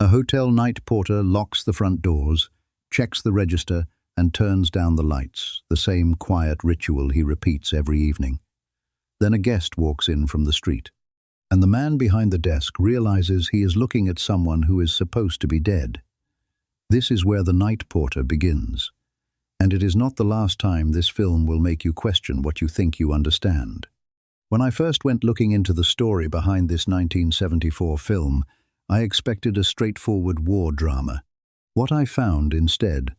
A hotel night porter locks the front doors, checks the register, and turns down the lights, the same quiet ritual he repeats every evening. Then a guest walks in from the street, and the man behind the desk realizes he is looking at someone who is supposed to be dead. This is where the night porter begins, and it is not the last time this film will make you question what you think you understand. When I first went looking into the story behind this 1974 film, I expected a straightforward war drama. What I found instead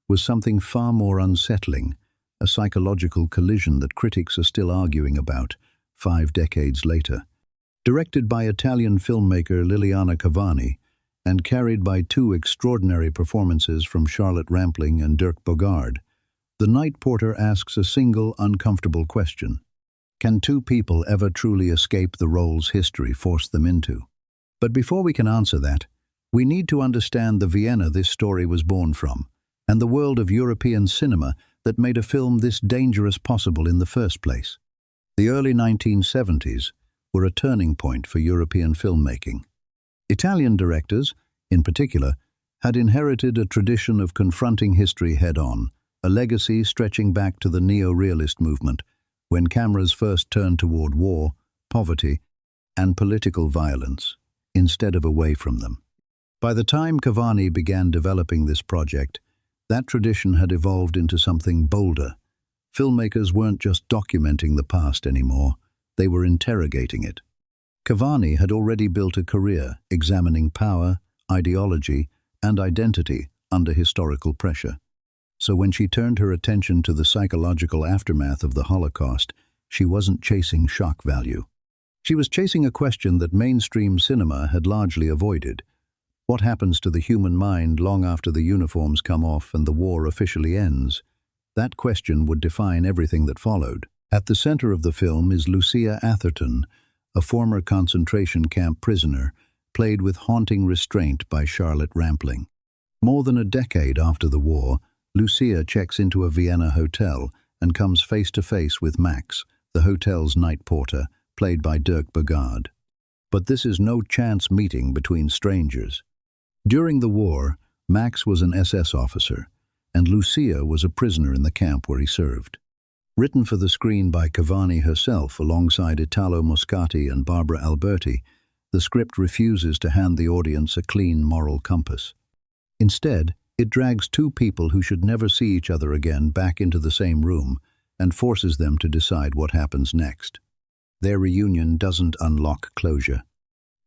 was something far more unsettling, a psychological collision that critics are still arguing about 5 decades later. Directed by Italian filmmaker Liliana Cavani and carried by 2 extraordinary performances from Charlotte Rampling and Dirk Bogarde, The Night Porter asks a single, uncomfortable question. Can 2 people ever truly escape the roles history forced them into? But before we can answer that, we need to understand the Vienna this story was born from, and the world of European cinema that made a film this dangerous possible in the first place. The early 1970s were a turning point for European filmmaking. Italian directors, in particular, had inherited a tradition of confronting history head-on, a legacy stretching back to the neo-realist movement, when cameras first turned toward war, poverty, and political violence, instead of away from them. By the time Cavani began developing this project, that tradition had evolved into something bolder. Filmmakers weren't just documenting the past anymore, they were interrogating it. Cavani had already built a career examining power, ideology, and identity under historical pressure. So when she turned her attention to the psychological aftermath of the Holocaust, she wasn't chasing shock value. She was chasing a question that mainstream cinema had largely avoided. What happens to the human mind long after the uniforms come off and the war officially ends? That question would define everything that followed. At the center of the film is Lucia Atherton, a former concentration camp prisoner, played with haunting restraint by Charlotte Rampling. More than a decade after the war, Lucia checks into a Vienna hotel and comes face to face with Max, the hotel's night porter, played by Dirk Bogarde. But this is no chance meeting between strangers. During the war, Max was an SS officer, and Lucia was a prisoner in the camp where he served. Written for the screen by Cavani herself alongside Italo Moscati and Barbara Alberti, the script refuses to hand the audience a clean moral compass. Instead, it drags 2 people who should never see each other again back into the same room and forces them to decide what happens next. Their reunion doesn't unlock closure.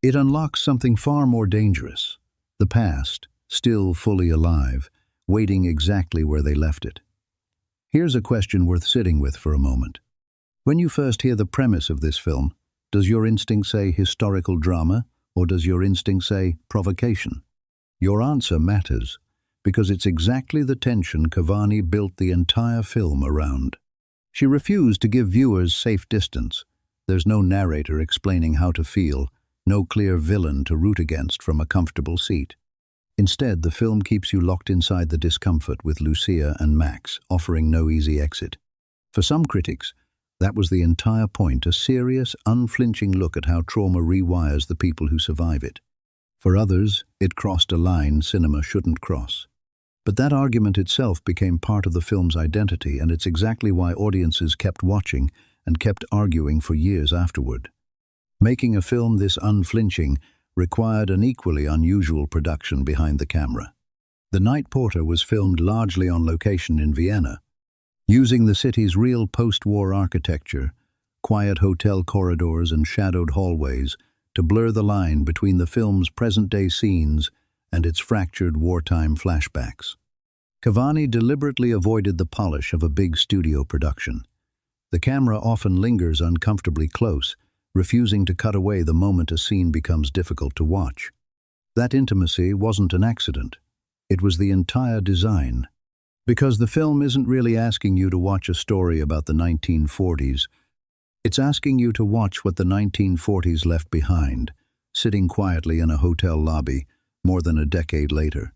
It unlocks something far more dangerous: the past, still fully alive, waiting exactly where they left it. Here's a question worth sitting with for a moment. When you first hear the premise of this film, does your instinct say historical drama, or does your instinct say provocation? Your answer matters, because it's exactly the tension Cavani built the entire film around. She refused to give viewers safe distance. There's no narrator explaining how to feel, no clear villain to root against from a comfortable seat. Instead, the film keeps you locked inside the discomfort with Lucia and Max, offering no easy exit. For some critics, that was the entire point, a serious, unflinching look at how trauma rewires the people who survive it. For others, it crossed a line cinema shouldn't cross. But that argument itself became part of the film's identity, and it's exactly why audiences kept watching and kept arguing for years afterward. Making a film this unflinching required an equally unusual production behind the camera. The Night Porter was filmed largely on location in Vienna, using the city's real post-war architecture, quiet hotel corridors and shadowed hallways to blur the line between the film's present-day scenes and its fractured wartime flashbacks. Cavani deliberately avoided the polish of a big studio production. The camera often lingers uncomfortably close, refusing to cut away the moment a scene becomes difficult to watch. That intimacy wasn't an accident. It was the entire design. Because the film isn't really asking you to watch a story about the 1940s. It's asking you to watch what the 1940s left behind, sitting quietly in a hotel lobby more than a decade later,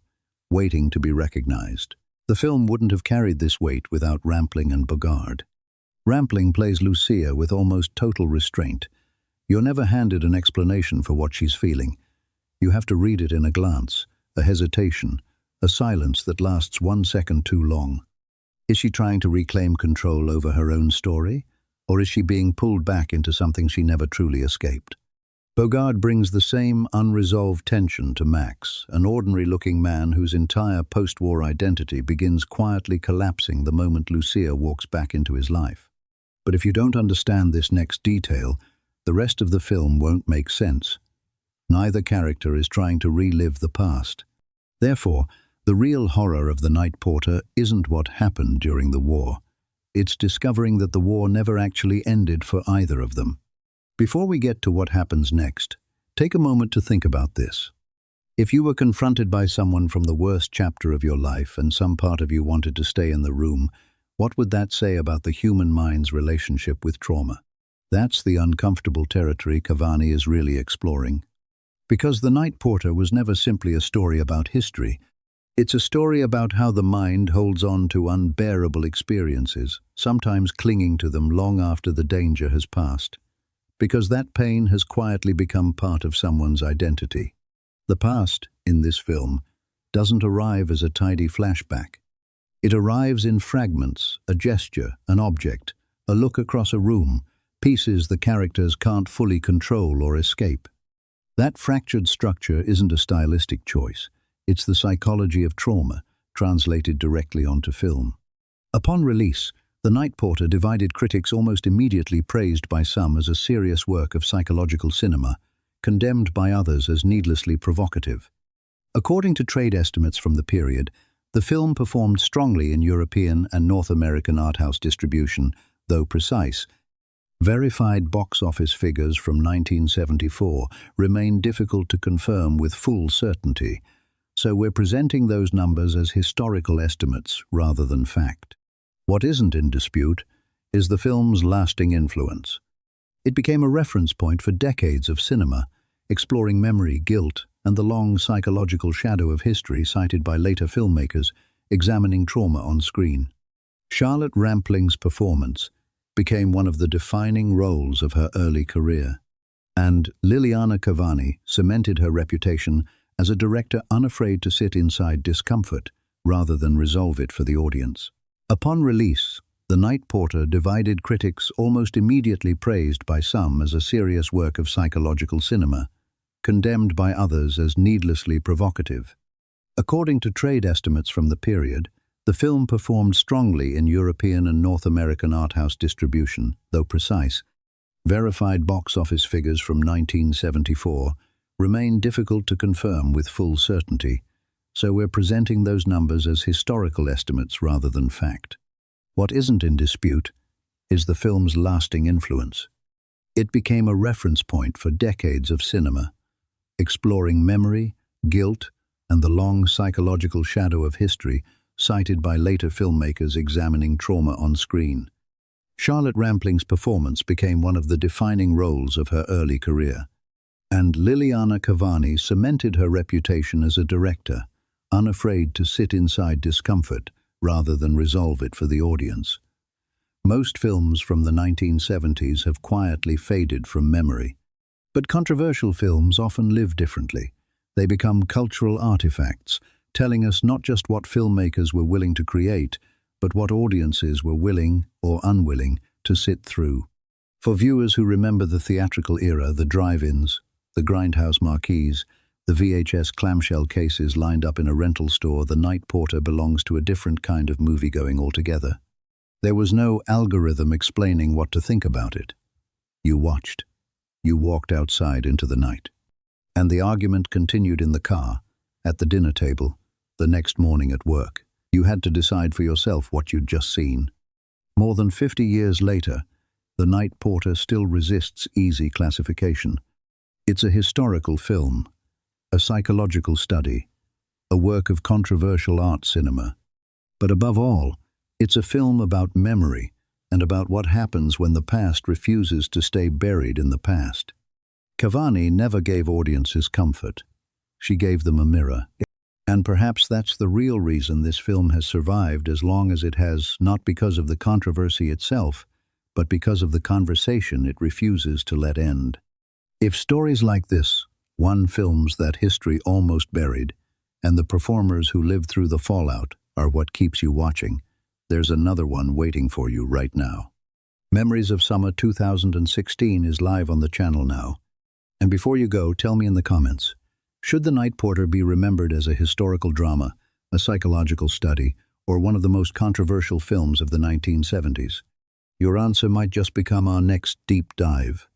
waiting to be recognized. The film wouldn't have carried this weight without Rampling and Bogarde. Rampling plays Lucia with almost total restraint. You're never handed an explanation for what she's feeling. You have to read it in a glance, a hesitation, a silence that lasts 1 second too long. Is she trying to reclaim control over her own story, or is she being pulled back into something she never truly escaped? Bogarde brings the same unresolved tension to Max, an ordinary-looking man whose entire post-war identity begins quietly collapsing the moment Lucia walks back into his life. But if you don't understand this next detail, the rest of the film won't make sense. Neither character is trying to relive the past. Therefore, the real horror of The Night Porter isn't what happened during the war. It's discovering that the war never actually ended for either of them. Before we get to what happens next, take a moment to think about this. If you were confronted by someone from the worst chapter of your life and some part of you wanted to stay in the room, what would that say about the human mind's relationship with trauma? That's the uncomfortable territory Cavani is really exploring. Because The Night Porter was never simply a story about history, it's a story about how the mind holds on to unbearable experiences, sometimes clinging to them long after the danger has passed. Because that pain has quietly become part of someone's identity. The past, in this film, doesn't arrive as a tidy flashback. It arrives in fragments, a gesture, an object, a look across a room, pieces the characters can't fully control or escape. That fractured structure isn't a stylistic choice. It's the psychology of trauma, translated directly onto film. Upon release, The Night Porter divided critics almost immediately, praised by some as a serious work of psychological cinema, condemned by others as needlessly provocative. According to trade estimates from the period, the film performed strongly in European and North American Arthouse distribution, though precise. Verified box office figures from 1974 remain difficult to confirm with full certainty, so we're presenting those numbers as historical estimates rather than fact. What isn't in dispute is the film's lasting influence. It became a reference point for decades of cinema, exploring memory, guilt, and the long psychological shadow of history cited by later filmmakers examining trauma on screen. Charlotte Rampling's performance became one of the defining roles of her early career, and Liliana Cavani cemented her reputation as a director unafraid to sit inside discomfort rather than resolve it for the audience. Upon release, The Night Porter divided critics almost immediately, praised by some as a serious work of psychological cinema, condemned by others as needlessly provocative. According to trade estimates from the period, the film performed strongly in European and North American Arthouse distribution, though precise. Verified box office figures from 1974 remain difficult to confirm with full certainty, so we're presenting those numbers as historical estimates rather than fact. What isn't in dispute is the film's lasting influence. It became a reference point for decades of cinema, exploring memory, guilt, and the long psychological shadow of history cited by later filmmakers examining trauma on screen. Charlotte Rampling's performance became one of the defining roles of her early career, and Liliana Cavani cemented her reputation as a director, unafraid to sit inside discomfort rather than resolve it for the audience. Most films from the 1970s have quietly faded from memory, but controversial films often live differently. They become cultural artifacts, telling us not just what filmmakers were willing to create, but what audiences were willing or unwilling to sit through. For viewers who remember the theatrical era, the drive-ins, the grindhouse marquees, the VHS clamshell cases lined up in a rental store, The Night Porter belongs to a different kind of movie-going altogether. There was no algorithm explaining what to think about it. You watched. You walked outside into the night. And the argument continued in the car, at the dinner table, the next morning at work. You had to decide for yourself what you'd just seen. More than 50 years later, The Night Porter still resists easy classification. It's a historical film, a psychological study, a work of controversial art cinema. But above all, it's a film about memory and about what happens when the past refuses to stay buried in the past. Cavani never gave audiences comfort. She gave them a mirror. And perhaps that's the real reason this film has survived as long as it has, not because of the controversy itself, but because of the conversation it refuses to let end. If stories like this, One films that history almost buried, and the performers who lived through the fallout are what keeps you watching. There's another one waiting for you right now. Memories of Summer 2016 is live on the channel now. And before you go, tell me in the comments, should The Night Porter be remembered as a historical drama, a psychological study, or one of the most controversial films of the 1970s? Your answer might just become our next deep dive.